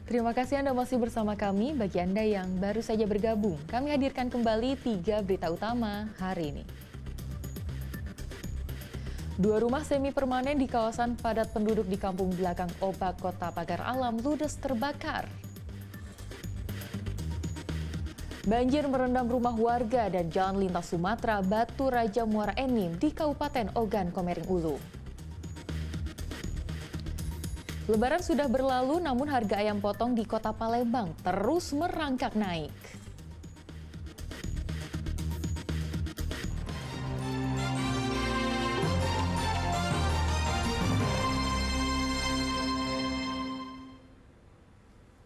Terima kasih Anda masih bersama kami. Bagi Anda yang baru saja bergabung, kami hadirkan kembali 3 berita utama hari ini. 2 rumah semi permanen di kawasan padat penduduk di Kampung Belakang Obak, Kota Pagar Alam ludes terbakar. Banjir merendam rumah warga dan jalan lintas Sumatera Batu Raja Muara Enim di Kabupaten Ogan Komering Ulu. Lebaran sudah berlalu, namun harga ayam potong di Kota Palembang terus merangkak naik.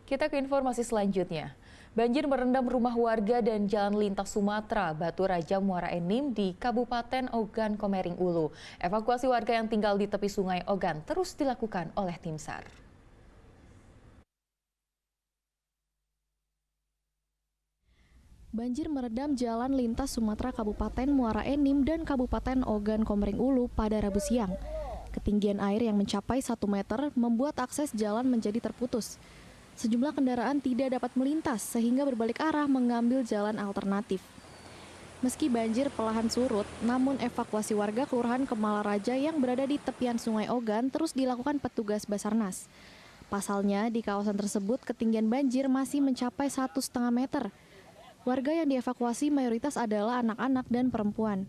Kita ke informasi selanjutnya. Banjir merendam rumah warga dan jalan lintas Sumatera Batu Raja Muara Enim di Kabupaten Ogan Komering Ulu. Evakuasi warga yang tinggal di tepi sungai Ogan terus dilakukan oleh tim SAR. Banjir merendam jalan lintas Sumatera Kabupaten Muara Enim dan Kabupaten Ogan Komering Ulu pada Rabu siang. Ketinggian air yang mencapai 1 meter membuat akses jalan menjadi terputus. Sejumlah kendaraan tidak dapat melintas sehingga berbalik arah mengambil jalan alternatif. Meski banjir perlahan surut, namun evakuasi warga Kelurahan Kemala Raja yang berada di tepian Sungai Ogan terus dilakukan petugas Basarnas. Pasalnya, di kawasan tersebut ketinggian banjir masih mencapai 1,5 meter. Warga yang dievakuasi mayoritas adalah anak-anak dan perempuan.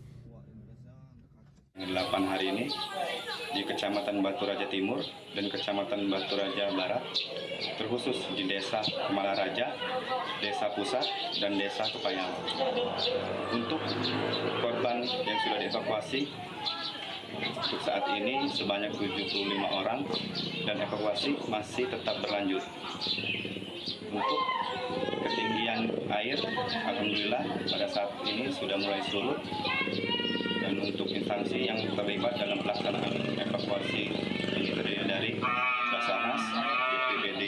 8 hari ini di Kecamatan Batu Raja Timur dan Kecamatan Batu Raja Barat, terkhusus di Desa Kemala Raja, Desa Pusat, dan Desa Kepayang. Untuk korban yang sudah dievakuasi, untuk saat ini sebanyak 75 orang dan evakuasi masih tetap berlanjut. Untuk ketinggian air, alhamdulillah pada saat ini sudah mulai surut. Dan untuk instansi yang terlibat dalam pelaksanaan evakuasi ini terdiri dari Basarnas, BPBD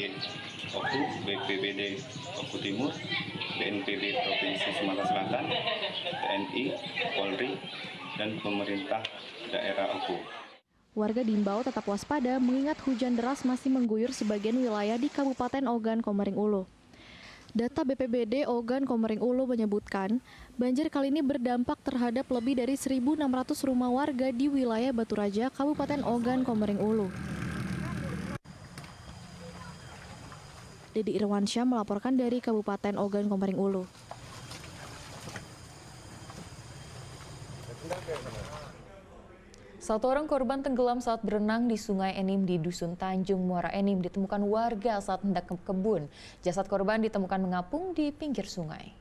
Oku, BPBD Oku Timur, BNPB Provinsi Sumatera Selatan, TNI, Polri, dan pemerintah daerah Oku. Warga diimbau tetap waspada mengingat hujan deras masih mengguyur sebagian wilayah di Kabupaten Ogan Komering Ulu. Data BPBD Ogan Komering Ulu menyebutkan, banjir kali ini berdampak terhadap lebih dari 1.600 rumah warga di wilayah Batu Raja, Kabupaten Ogan Komering Ulu. Dedi Irwansyah melaporkan dari Kabupaten Ogan Komering Ulu. Satu orang korban tenggelam saat berenang di Sungai Enim di Dusun Tanjung Muara Enim ditemukan warga saat hendak ke kebun. Jasad korban ditemukan mengapung di pinggir sungai.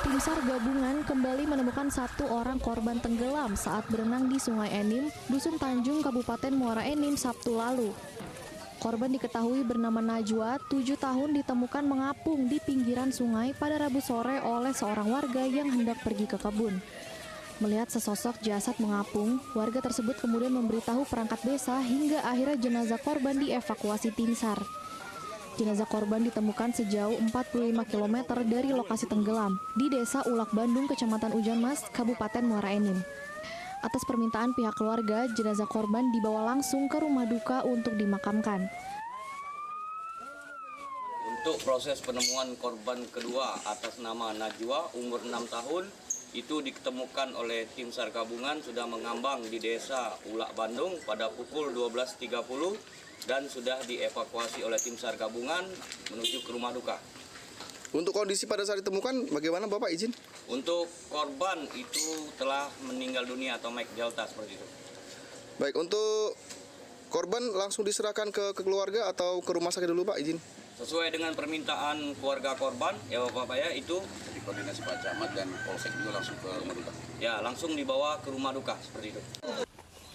Tim SAR gabungan kembali menemukan 1 orang korban tenggelam saat berenang di Sungai Enim, Dusun Tanjung, Kabupaten Muara Enim, Sabtu lalu. Korban diketahui bernama Najwa, 7 tahun, ditemukan mengapung di pinggiran sungai pada Rabu sore oleh seorang warga yang hendak pergi ke kebun. Melihat sesosok jasad mengapung, warga tersebut kemudian memberitahu perangkat desa hingga akhirnya jenazah korban dievakuasi tim SAR. Jenazah korban ditemukan sejauh 45 km dari lokasi tenggelam di Desa Ulak Bandung, Kecamatan Ujanmas, Kabupaten Muara Enim. Atas permintaan pihak keluarga, jenazah korban dibawa langsung ke rumah duka untuk dimakamkan. Untuk proses penemuan korban kedua atas nama Najwa, umur 6 tahun, itu ditemukan oleh tim SAR gabungan sudah mengambang di Desa Ulak Bandung pada pukul 12.30 dan sudah dievakuasi oleh tim SAR gabungan menuju ke rumah duka. Untuk kondisi pada saat ditemukan, bagaimana Bapak izin? Untuk korban itu telah meninggal dunia atau Mike Delta seperti itu. Baik, untuk korban langsung diserahkan ke keluarga atau ke rumah sakit dulu Pak izin? Sesuai dengan permintaan keluarga korban, ya Bapak ya, itu jadi koordinasi Pak Camat dan Polsek juga langsung ke rumah duka. Ya, langsung dibawa ke rumah duka seperti itu.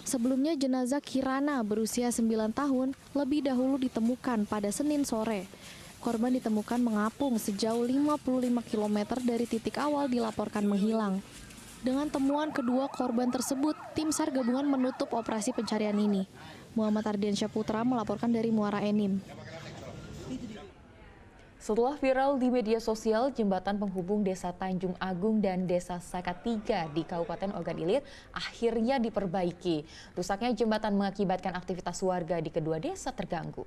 Sebelumnya jenazah Kirana berusia 9 tahun lebih dahulu ditemukan pada Senin sore. Korban ditemukan mengapung sejauh 55 km dari titik awal dilaporkan menghilang. Dengan temuan kedua korban tersebut, tim SAR gabungan menutup operasi pencarian ini. Muhammad Ardiansyah Putra melaporkan dari Muara Enim. Setelah viral di media sosial, jembatan penghubung Desa Tanjung Agung dan Desa Sakatiga di Kabupaten Ogan Ilir akhirnya diperbaiki. Rusaknya jembatan mengakibatkan aktivitas warga di kedua desa terganggu.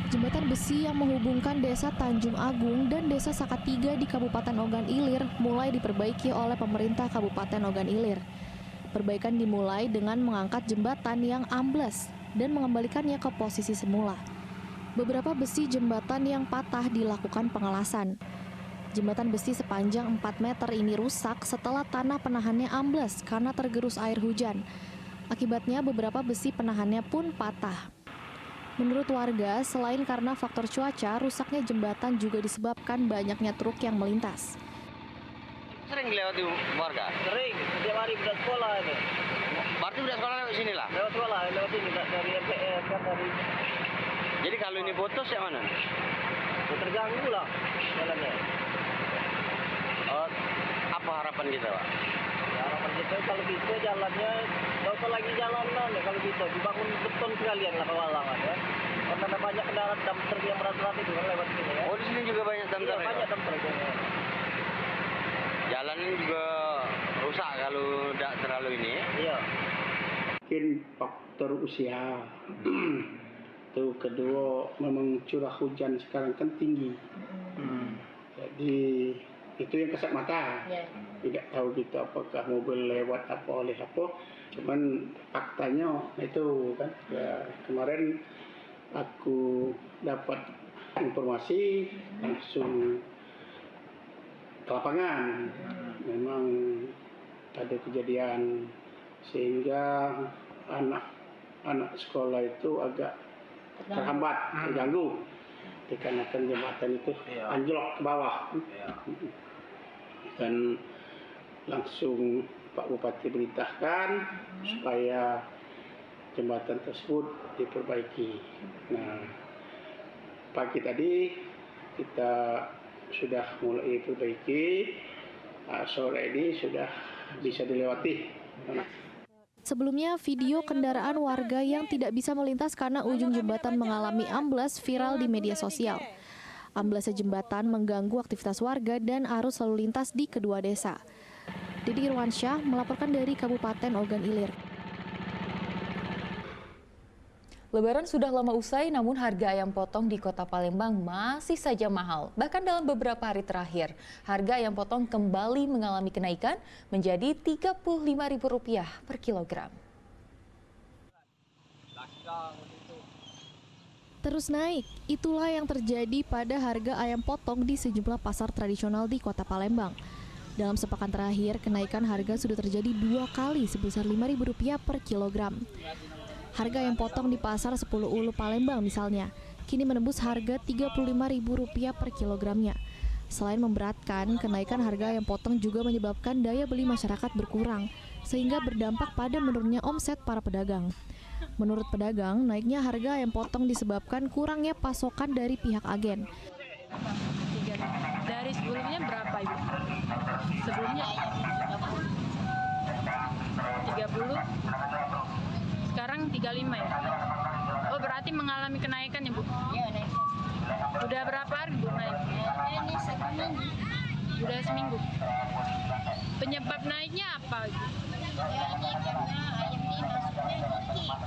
Jembatan besi yang menghubungkan Desa Tanjung Agung dan Desa Sakatiga di Kabupaten Ogan Ilir mulai diperbaiki oleh pemerintah Kabupaten Ogan Ilir. Perbaikan dimulai dengan mengangkat jembatan yang ambles dan mengembalikannya ke posisi semula. Beberapa besi jembatan yang patah dilakukan pengelasan. Jembatan besi sepanjang 4 meter ini rusak setelah tanah penahannya ambles karena tergerus air hujan. Akibatnya beberapa besi penahannya pun patah. Menurut warga, selain karena faktor cuaca, rusaknya jembatan juga disebabkan banyaknya truk yang melintas. Sering dilewati warga? Sering, setiap hari udah sekolah ini. Berarti udah sekolah lewat sini lah? Lewat sekolah, lewat sini, dari MPS kan dari... Jadi kalau ini putus yang mana? Ya, terganggu lah jalannya. Apa harapan kita, Pak? Ya, harapan kita kalau bisa jalannya, nggak usah lagi jalanan ya kalau bisa. Dibangun beton sekalian lah kawalangan ya. Karena ada banyak kendaraan dumper yang berat-berat itu kan lewat sini ya. Oh, di sini juga banyak dumper Iya, banyak dumper ya. Jalan ini juga rusak kalau tidak terlalu ini. Iya. Mungkin faktor usia. Itu kedua, memang curah hujan sekarang kan tinggi. Jadi itu yang kasat mata. Tidak tahu kita apakah mobil lewat apa oleh apa. Cuman faktanya itu kan. Ya, kemarin aku dapat informasi langsung ke lapangan. Memang ada kejadian sehingga anak sekolah itu agak terhambat, terganggu dikarenakan jembatan itu anjlok ke bawah. Dan langsung Pak Bupati berintahkan supaya jembatan tersebut diperbaiki. Nah, pagi tadi kita sudah mulai perbaiki, sore ini sudah bisa dilewati. Sebelumnya, video kendaraan warga yang tidak bisa melintas karena ujung jembatan mengalami amblas viral di media sosial. Amblasnya jembatan mengganggu aktivitas warga dan arus lalu lintas di kedua desa. Didi Irwansyah melaporkan dari Kabupaten Ogan Ilir. Lebaran sudah lama usai, namun harga ayam potong di Kota Palembang masih saja mahal. Bahkan dalam beberapa hari terakhir, harga ayam potong kembali mengalami kenaikan menjadi Rp35.000 per kilogram. Terus naik, itulah yang terjadi pada harga ayam potong di sejumlah pasar tradisional di Kota Palembang. Dalam sepekan terakhir, kenaikan harga sudah terjadi 2 kali sebesar Rp5.000 per kilogram. Harga ayam potong di pasar 10 Ulu Palembang misalnya, kini menembus harga Rp35.000 per kilogramnya. Selain memberatkan, kenaikan harga ayam potong juga menyebabkan daya beli masyarakat berkurang, sehingga berdampak pada menurunnya omset para pedagang. Menurut pedagang, naiknya harga ayam potong disebabkan kurangnya pasokan dari pihak agen. Dari sebelumnya berapa, Ibu? Sebelumnya 30. Sekarang 35 ya? Oh, berarti mengalami kenaikan ya, Bu? Iya, naik. Udah berapa hari, Bu, naik? Ini seminggu. Udah seminggu. Penyebab naiknya apa, Bu? Ya, ini karena ayam ini masuknya dikit.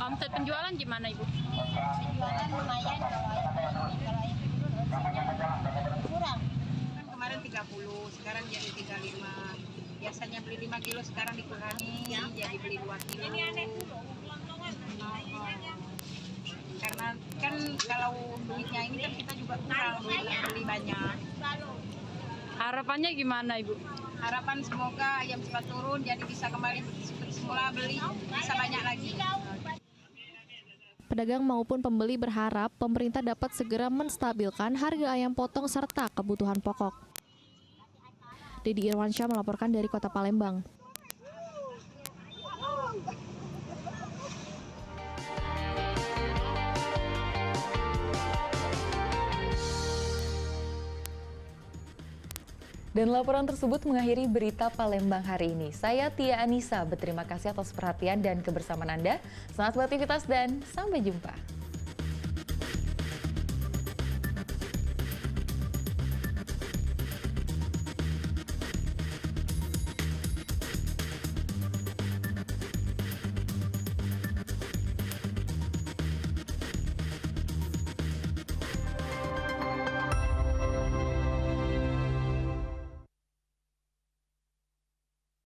Omset penjualan gimana, Ibu? Penjualan lumayan, kalau ayam kurang. Kemarin 30, sekarang jadi 35. Biasanya beli 5 kilo, sekarang dikurangi jadi beli 2 kilo. Karena kan kalau duitnya ini kan kita juga kurang duitnya beli banyak. Harapannya gimana, Ibu? Harapan semoga ayam cepat turun jadi bisa kembali seperti semula beli, bisa banyak lagi. Pedagang maupun pembeli berharap pemerintah dapat segera menstabilkan harga ayam potong serta kebutuhan pokok. Didi Irwansyah melaporkan dari Kota Palembang. Dan laporan tersebut mengakhiri berita Palembang hari ini. Saya Tia Anissa, berterima kasih atas perhatian dan kebersamaan Anda. Selamat beraktivitas dan sampai jumpa.